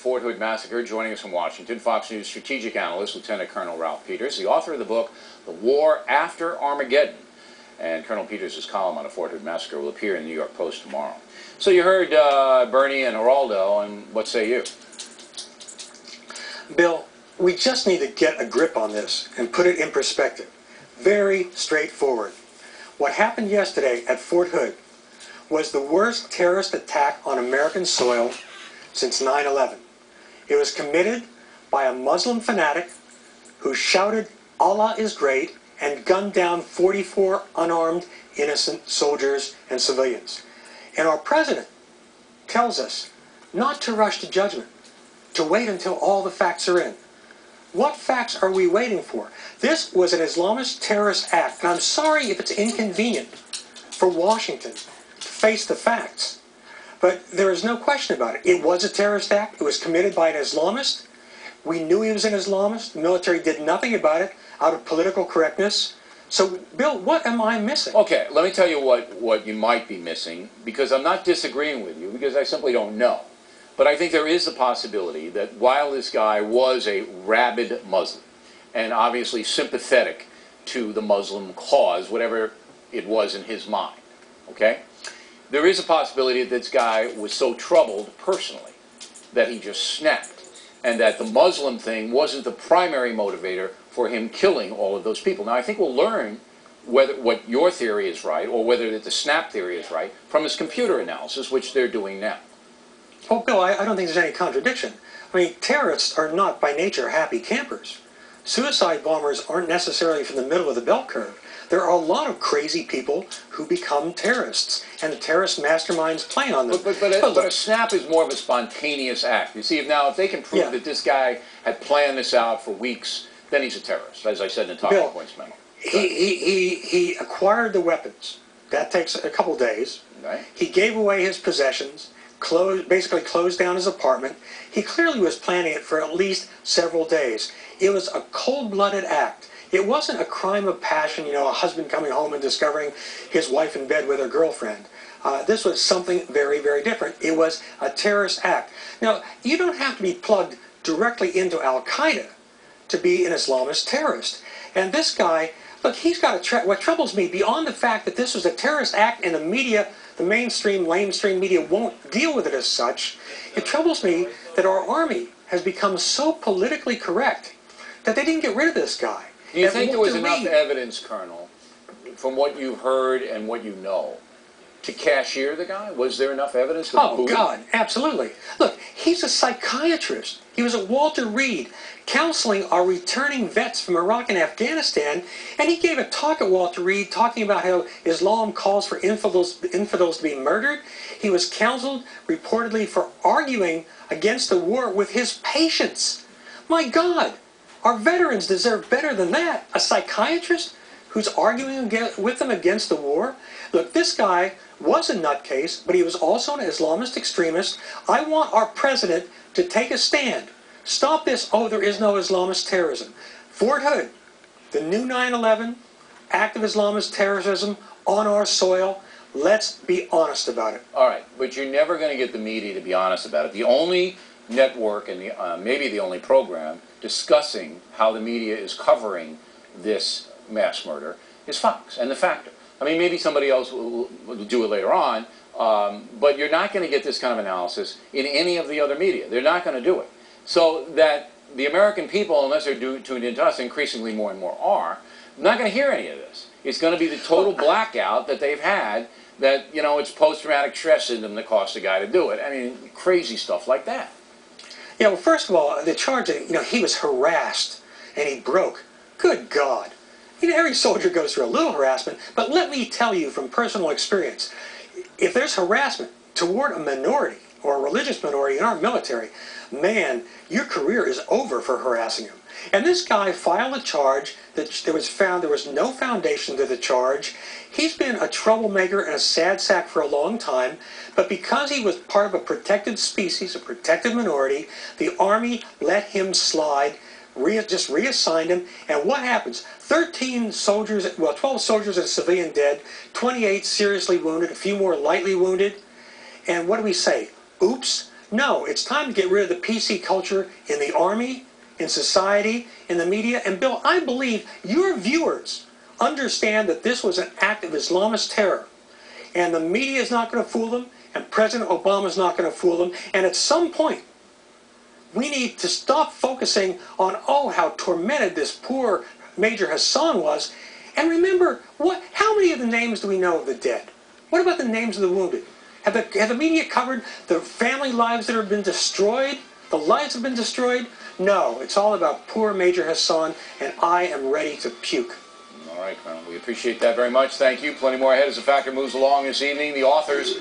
Fort Hood Massacre. Joining us from Washington, Fox News strategic analyst, Lieutenant Colonel Ralph Peters, the author of the book, The War After Armageddon. And Colonel Peters' column on the Fort Hood Massacre will appear in the New York Post tomorrow. So you heard Bernie and Geraldo, and what say you? Bill, we just need to get a grip on this and put it in perspective. Very straightforward. What happened yesterday at Fort Hood was the worst terrorist attack on American soil since 9/11. It was committed by a Muslim fanatic who shouted, "Allah is great," and gunned down 44 unarmed, innocent soldiers and civilians. And our president tells us not to rush to judgment, to wait until all the facts are in. What facts are we waiting for? This was an Islamist terrorist act, and I'm sorry if it's inconvenient for Washington to face the facts. But there is no question about it. It was a terrorist act. It was committed by an Islamist. We knew he was an Islamist. The military did nothing about it out of political correctness. So, Bill, what am I missing? Okay, let me tell you what you might be missing, because I'm not disagreeing with you, because I simply don't know. But I think there is the possibility that while this guy was a rabid Muslim, and obviously sympathetic to the Muslim cause, whatever it was in his mind, okay? There is a possibility that this guy was so troubled personally that he just snapped, and that the Muslim thing wasn't the primary motivator for him killing all of those people. Now, I think we'll learn whether what your theory is right, or whether the snap theory is right, from his computer analysis, which they're doing now. Well, Bill, I don't think there's any contradiction. I mean, terrorists are not by nature happy campers. Suicide bombers aren't necessarily from the middle of the bell curve. There are a lot of crazy people who become terrorists, and the terrorist masterminds play on them. But a snap is more of a spontaneous act. You see, if they can prove that this guy had planned this out for weeks, then he's a terrorist, as I said in the talking points memo. He acquired the weapons. That takes a couple days. Right. He gave away his possessions, basically closed down his apartment. He clearly was planning it for at least several days. It was a cold-blooded act. It wasn't a crime of passion, a husband coming home and discovering his wife in bed with her girlfriend. This was something very, very different. It was a terrorist act. Now, you don't have to be plugged directly into Al-Qaeda to be an Islamist terrorist. And this guy, look, he's got what troubles me, beyond the fact that this was a terrorist act and the media, the mainstream, lamestream media won't deal with it as such, it troubles me that our army has become so politically correct that they didn't get rid of this guy. Do you think there was enough evidence, Colonel, from what you've heard and what you know, to cashier the guy? Was there enough evidence to prove it? God, absolutely. Look, he's a psychiatrist. He was at Walter Reed counseling our returning vets from Iraq and Afghanistan, and he gave a talk at Walter Reed talking about how Islam calls for infidels to be murdered. He was counseled reportedly for arguing against the war with his patients. My God, our veterans deserve better than that. A psychiatrist who's arguing with them against the war? Look, this guy was a nutcase, but he was also an Islamist extremist. I want our president to take a stand. Stop this, there is no Islamist terrorism. Fort Hood, the new 9/11, act of Islamist terrorism on our soil. Let's be honest about it. All right, but you're never going to get the media to be honest about it. The only network, and maybe the only program, discussing how the media is covering this mass murder is Fox and The Factor. I mean, maybe somebody else will do it later on, but you're not going to get this kind of analysis in any of the other media. They're not going to do it. So that the American people, unless they're tuned into us, increasingly more and more are, not going to hear any of this. It's going to be the total blackout that they've had, that, it's post-traumatic stress syndrome that caused the guy to do it. I mean, crazy stuff like that. Yeah, well, first of all, the charge that, he was harassed and he broke. Good God. Every soldier goes through a little harassment, but let me tell you from personal experience, if there's harassment toward a minority or a religious minority in our military, man, your career is over for harassing him. And this guy filed a charge that there was no foundation to the charge. He's been a troublemaker and a sad sack for a long time, but because he was part of a protected species, a protected minority, the Army let him slide, just reassigned him, and what happens? 13 soldiers, 12 soldiers and a civilian dead, 28 seriously wounded, a few more lightly wounded, and what do we say? Oops. No, it's time to get rid of the PC culture in the Army, in society, in the media. And Bill, I believe your viewers understand that this was an act of Islamist terror. And the media is not going to fool them, and President Obama is not going to fool them. And at some point, we need to stop focusing on, oh, how tormented this poor Major Hassan was. And remember, how many of the names do we know of the dead? What about the names of the wounded? Have the media covered the family lives that have been destroyed? The lives have been destroyed? No, it's all about poor Major Hassan, and I am ready to puke. All right, Colonel, we appreciate that very much. Thank you. Plenty more ahead as the factor moves along this evening. The authors